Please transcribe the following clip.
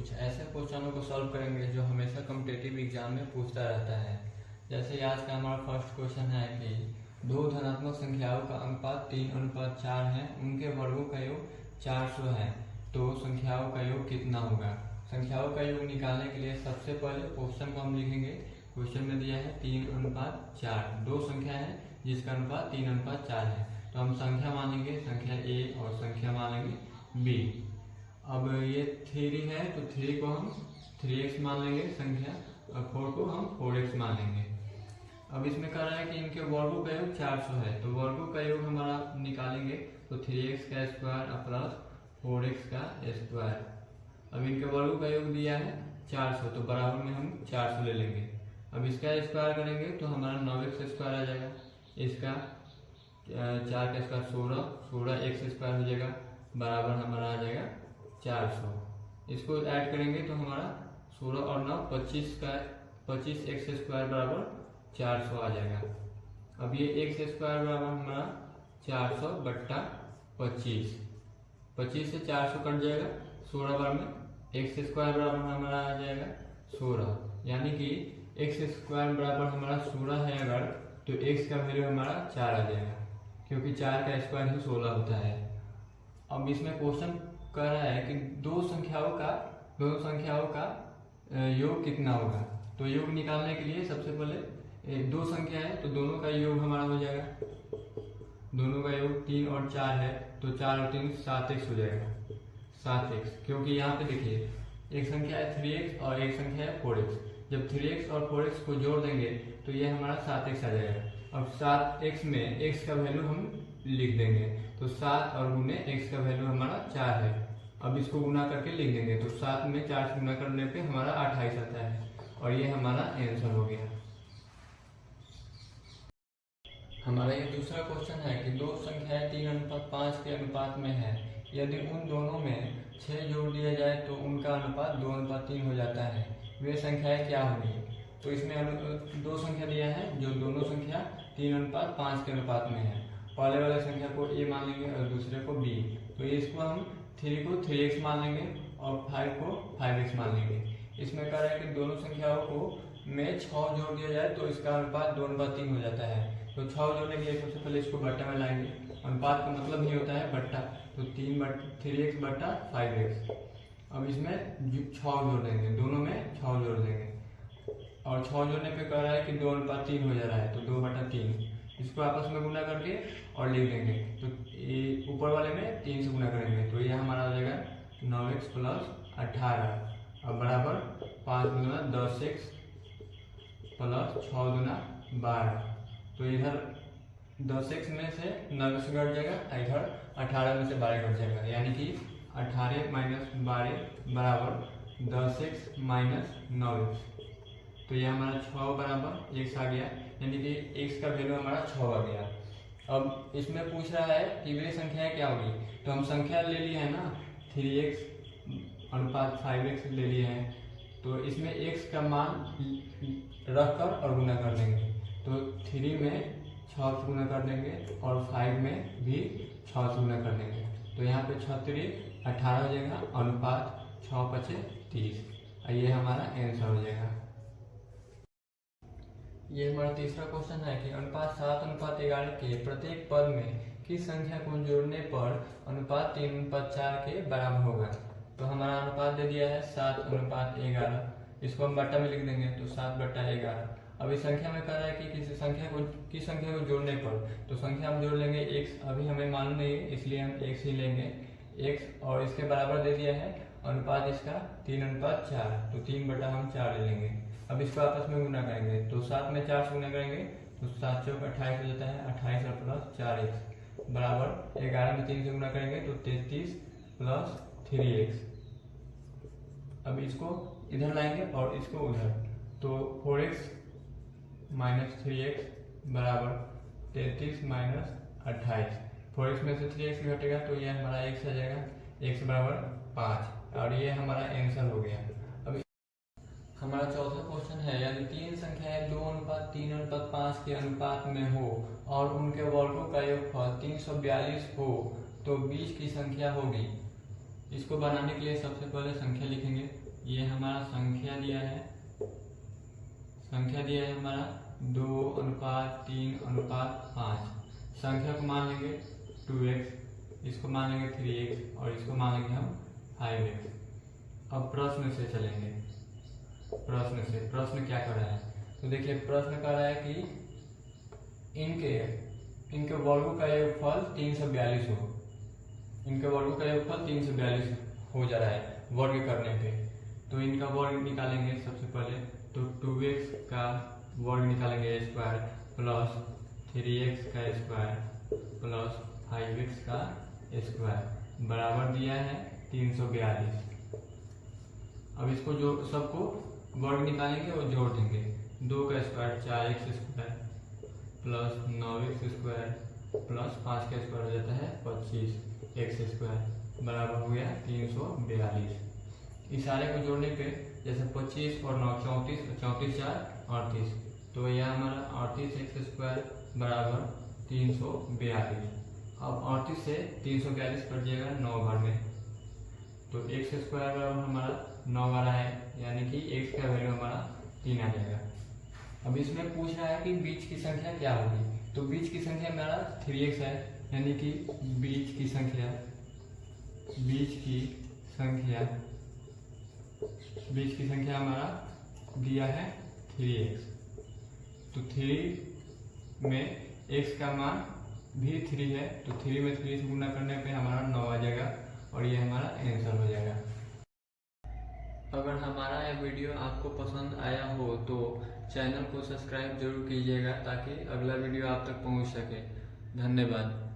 कुछ ऐसे क्वेश्चनों को सॉल्व करेंगे जो हमेशा कॉम्पिटिटिव एग्जाम में पूछता रहता है। जैसे आज का हमारा फर्स्ट क्वेश्चन है कि दो धनात्मक संख्याओं का अनुपात 3:4 है, उनके वर्गों का योग 400 है, तो संख्याओं का योग कितना होगा। संख्याओं का योग निकालने के लिए सबसे पहले क्वेश्चन को हम लिखेंगे। क्वेश्चन में दिया है 3:4, दो संख्या है जिसका अनुपात 3:4 है, तो हम संख्या मानेंगे संख्या ए और संख्या मानेंगे बी। अब ये 3 है तो 3 को हम 3x मान लेंगे संख्या, और 4 को हम 4x मान लेंगे। अब इसमें कह रहा है कि इनके वर्गों का योग 400 है, तो वर्गों का योग हमारा निकालेंगे तो 3x का स्क्वायर प्लस 4x का स्क्वायर। अब इनके वर्गों का योग दिया है 400, तो बराबर में हम 400 ले लेंगे। अब इसका स्क्वायर करेंगे तो हमारा 9x स्क्वायर आ जाएगा, इसका 4 का स्क्वायर 16, 16x स्क्वायर हो जाएगा, बराबर हमारा आ जाएगा 400। इसको ऐड करेंगे तो हमारा 16 और 9 25 का 25x स्क्वायर बराबर 400 आ जाएगा। अब ये x स्क्वायर बराबर हमारा 400 बट्टा 25, 25 से 400 कट जाएगा, 16 बार में x स्क्वायर बराबर हमारा आ जाएगा 16, यानी कि x स्क्वायर बराबर हमारा 16 है अगर, तो x का वैल्यू हमारा 4 आ जाएगा, क्योंकि 4 का स्क्वायर ही 16 होता है। अब इसमें क्वेश्चन कह रहा है कि दोनों संख्याओं का योग कितना होगा। तो योग निकालने के लिए सबसे पहले दो संख्या है तो दोनों का योग हमारा हो जाएगा, दोनों का योग 3 और 4 है, तो 4 और 3 7x हो जाएगा, 7x, क्योंकि यहाँ पे देखिए एक संख्या है 3x और एक संख्या है 4x। जब 3x और 4x को जोड़ देंगे तो ये हमारा 7x आ जाएगा। अब 7x में x का वैल्यू हम लिख देंगे, तो 7 और गुने x का वैल्यू हमारा 4 है। अब इसको गुना करके लिख देंगे तो 7 में 4 से गुना करने पे हमारा 28 आता है, और ये हमारा आंसर हो गया। हमारा ये दूसरा क्वेश्चन है कि दो संख्याएं 3:5 के अनुपात में है, यदि उन दोनों में 6 जोड़ दिया जाए तो उनका अनुपात 2:3 हो जाता है, वे संख्याएं क्या होंगी। तो इसमें दो संख्या दिया है जो दोनों संख्या 3:5 के अनुपात में है। पहले वाले संख्या को a मान लेंगे और दूसरे को b, तो इसको हम 3 को 3x मान लेंगे और 5 को 5x मान लेंगे। इसमें कह रहा है कि दोनों संख्याओं को में 6 जोड़ दिया जाए तो इसका अनुपात 2:3 हो जाता है। तो 6 जोड़ने के लिए सबसे पहले इसको बट्टा में लाएंगे, अनुपात का मतलब ही होता है बट्टा, तो 3x बट्टा 5x। अब इसमें 6 जोड़ देंगे, दोनों में 6 जोड़ देंगे, और 6 जोड़ने पे कह रहा है कि 2:3 हो जा रहा है, तो 2/3 इसको आपस में गुना करके और लिख देंगे। तो ये ऊपर वाले में 3 से गुना करेंगे तो ये हमारा हो जाएगा 9x + 18, अब बराबर 5 दूना 10x + 6 दूना 12। तो इधर 10x में से 9x घट जाएगा, इधर 18 में से 12 घट जाएगा, यानी कि 18 - 12 बराबर 10x - 9x। तो ये हमारा 6 बराबर x आ गया, यानी कि x का वैल्यू हमारा 6 आ गया। अब इसमें पूछ रहा है कि वे संख्याएं क्या होगी, तो हम संख्या ले लिए है ना 3x अनुपात 5x ले लिए हैं, तो इसमें x का मान रखकर और गुना कर देंगे। तो 3 में 6 से गुना कर देंगे और 5 में भी 6 से गुना कर देंगे, तो यहाँ पे 6 3 18 हो जाएगा, अनुपात 6 × 5 = 30। ये हमारा आंसर हो जाएगा। ये हमारा तीसरा क्वेश्चन है कि अनुपात 7:11 के प्रत्येक पद में किस संख्या को जोड़ने पर अनुपात 3:4 के बराबर होगा। तो हमारा अनुपात दे दिया है 7:11, इसको हम बट्टा में लिख देंगे तो 7/11। अब इस संख्या में कह रहा है कि किस संख्या को जोड़ने पर, तो संख्या हम जोड़ लेंगे x, अभी हमें मालूम नहीं है इसलिए हम x ही लेंगे, x, और इसके बराबर दे दिया है अनुपात इसका 3:4, तो 3/4 ले लेंगे। अब इसको आपस में गुना करेंगे तो 7 में 4 से गुना करेंगे तो 7 × 4 = 28 हो जाता है, 28 और + 4x बराबर 11 में 3 से गुना करेंगे तो 33 + 3x। अब इसको इधर लाएंगे और इसको उधर, तो 4x - 3x बराबर 33 - 28। 4x में से 3x घटेगा तो ये हमारा x आ जाएगा, x बराबर 5, और ये हमारा आंसर हो गया। हमारा चौथा क्वेश्चन है यदि 3 संख्याएं 2:3:5 के अनुपात में हो और उनके वर्गों का योगफल 342 हो तो बीच की संख्या होगी। इसको बनाने के लिए सबसे पहले संख्या लिखेंगे ये हमारा संख्या दिया है, हमारा 2:3:5। संख्या को मान लेंगे 2x, इसको मान लेंगे 3x और इसको मान लेंगे हम 5x। अब प्रश्न से चलेंगे। प्रश्न क्या कर रहा है, तो देखिए प्रश्न कर रहा है कि इनके वर्गों का योगफल 342 हो। इनके वर्गों का योगफल 342 हो जा रहा है वर्ग करने पे। तो इनका वर्ग निकालेंगे सबसे पहले, तो 2x का वर्ग निकालेंगे स्क्वायर प्लस 3x का स्क्वायर प्लस 5x का स्क्वायर बराबर दिया है 342। अब इसको जो सबको वर्ग निकालेंगे और जोड़ देंगे। 2 का square 4x square plus 9x square plus 5 का स्क्वायर हो जाता है 25x स्क्वायर बराबर हो गया 342। इस सारे को जोड़ने पे जैसे 25 और 9 34, 34 4 38, तो यह हमारा 38x स्क्वायर बराबर 342। अब 38 से 342 कट जाएगा 9 बार में, तो x स्क्वायर बराबर हमारा 9 बार है, यानी कि x का वैल्यू हमारा 3 आ जाएगा। अब इसमें पूछ रहा है कि बीच की संख्या क्या होगी, तो बीच की संख्या हमारा 3x है, यानी कि बीच की संख्या हमारा दिया है 3x। तो 3 में x का मान भी 3 है, तो 3 में 3 से गुणा करने पे हमारा 9 आ जाएगा और ये हमारा आंसर हो जाएगा। अगर हमारा यह वीडियो आपको पसंद आया हो तो चैनल को सब्सक्राइब जरूर कीजिएगा ताकि अगला वीडियो आप तक पहुंच सके। धन्यवाद।